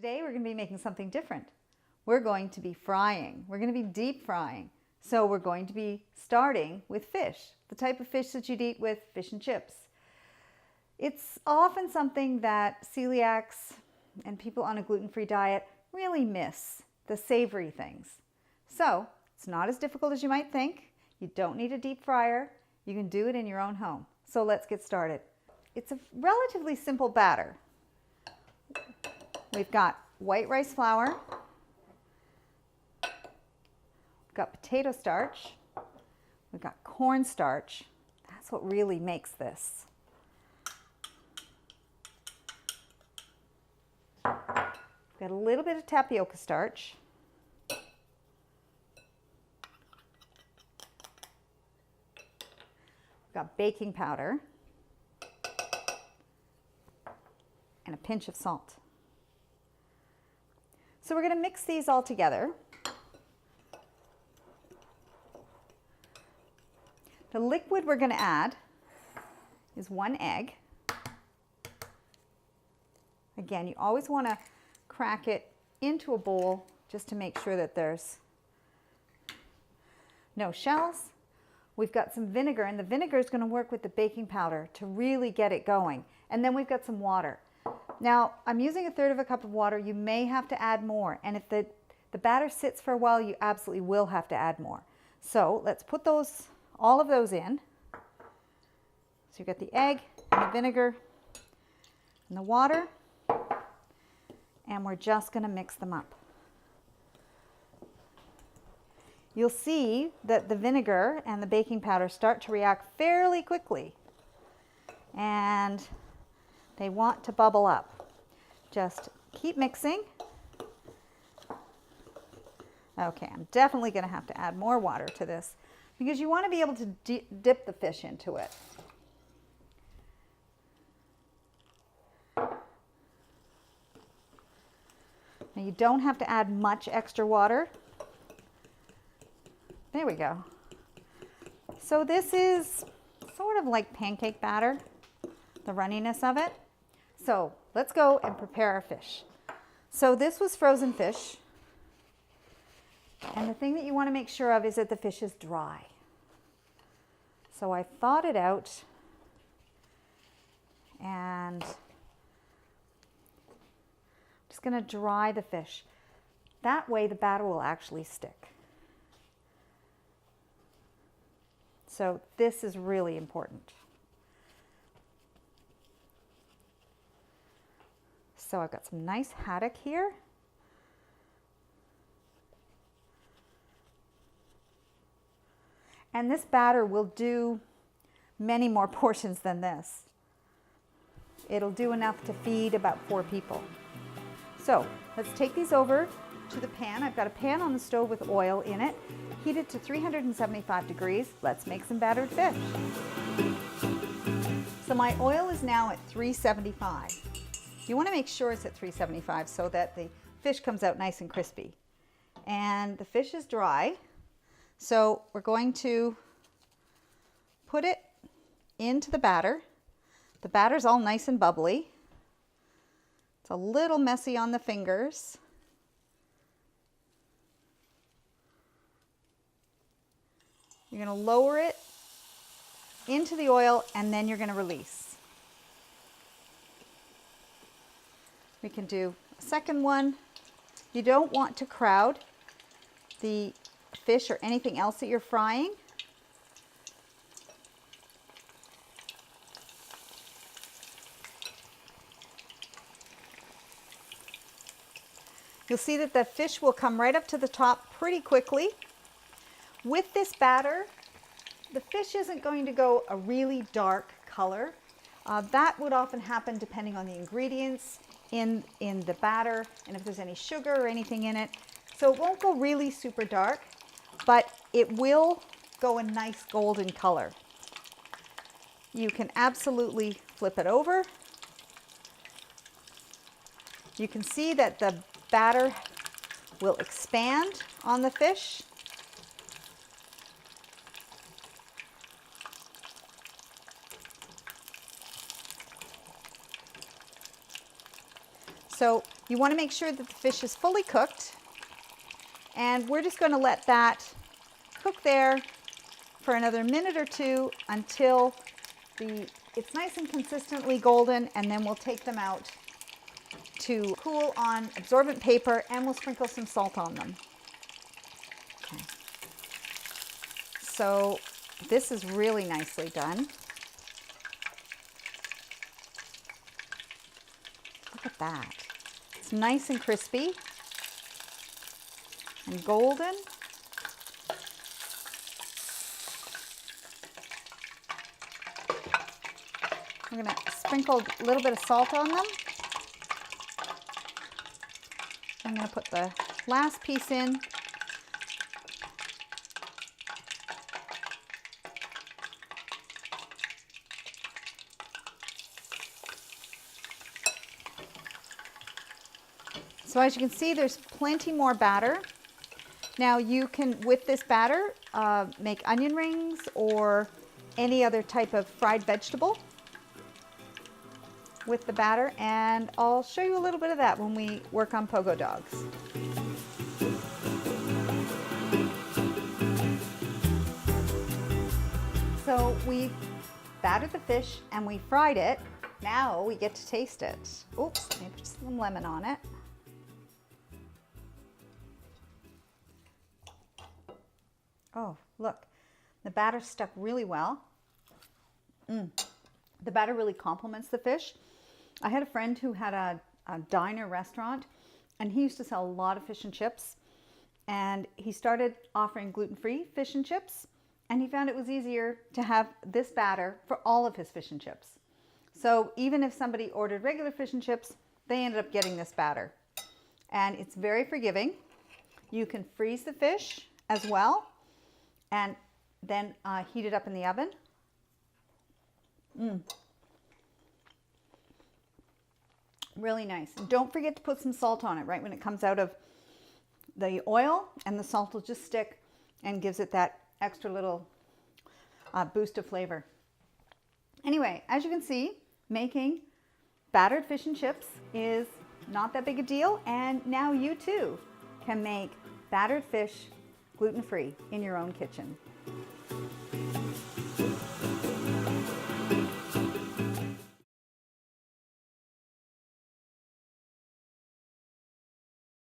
Today we're going to be making something different. We're going to be frying. We're going to be deep frying. So we're going to be starting with fish, the type of fish that you'd eat with fish and chips. It's often something that celiacs and people on a gluten-free diet really miss, the savory things. So it's not as difficult as you might think. You don't need a deep fryer. You can do it in your own home. So let's get started. It's a relatively simple batter. We've got white rice flour, we've got potato starch, we've got cornstarch. That's what really makes this. We've got a little bit of tapioca starch. We've got baking powder and a pinch of salt. So we're going to mix these all together. The liquid we're going to add is 1 egg. Again, you always want to crack it into a bowl just to make sure that there's no shells. We've got some vinegar, and the vinegar is going to work with the baking powder to really get it going. And then we've got some water. Now, I'm using 1/3 cup of water. You may have to add more. And if the batter sits for a while, you absolutely will have to add more. So let's put all of those in. So you've got the egg and the vinegar and the water. And we're just going to mix them up. You'll see that the vinegar and the baking powder start to react fairly quickly. And they want to bubble up. Just keep mixing. Okay, I'm definitely going to have to add more water to this because you want to be able to dip the fish into it. Now you don't have to add much extra water. There we go. So this is sort of like pancake batter, the runniness of it. So let's go and prepare our fish. So this was frozen fish. And the thing that you want to make sure of is that the fish is dry. So I thawed it out and I'm just going to dry the fish. That way the batter will actually stick. So this is really important. So I've got some nice haddock here. And this batter will do many more portions than this. It'll do enough to feed about 4 people. So let's take these over to the pan. I've got a pan on the stove with oil in it, heated to 375 degrees. Let's make some battered fish. So my oil is now at 375. You want to make sure it's at 375 so that the fish comes out nice and crispy. And the fish is dry, so we're going to put it into the batter. The batter's all nice and bubbly. It's a little messy on the fingers. You're going to lower it into the oil and then you're going to release. We can do a second one. You don't want to crowd the fish or anything else that you're frying. You'll see that the fish will come right up to the top pretty quickly. With this batter, the fish isn't going to go a really dark color. That would often happen depending on the ingredients in the batter and if there's any sugar or anything in it. So it won't go really super dark, but it will go a nice golden color. You can absolutely flip it over. You can see that the batter will expand on the fish. So You want to make sure that the fish is fully cooked, and we're just going to let that cook there for another minute or two until it's nice and consistently golden, and then we'll take them out to cool on absorbent paper, and we'll sprinkle some salt on them. Okay. So this is really nicely done. Look at that. It's nice and crispy and golden. We're going to sprinkle a little bit of salt on them. I'm going to put the last piece in. So as you can see, there's plenty more batter. Now you can, with this batter, make onion rings or any other type of fried vegetable with the batter, and I'll show you a little bit of that when we work on pogo dogs. So we battered the fish and we fried it. Now we get to taste it. Oops, let me put some lemon on it. Oh, look, the batter stuck really well. The batter really complements the fish. I had a friend who had a diner restaurant, and he used to sell a lot of fish and chips, and he started offering gluten-free fish and chips, and he found it was easier to have this batter for all of his fish and chips. So even if somebody ordered regular fish and chips, they ended up getting this batter. And it's very forgiving. You can freeze the fish as well, and then heat it up in the oven. Really nice. And don't forget to put some salt on it right when it comes out of the oil, and the salt will just stick and gives it that extra little boost of flavor. Anyway, as you can see, making battered fish and chips is not that big a deal, and now you too can make battered fish gluten-free in your own kitchen.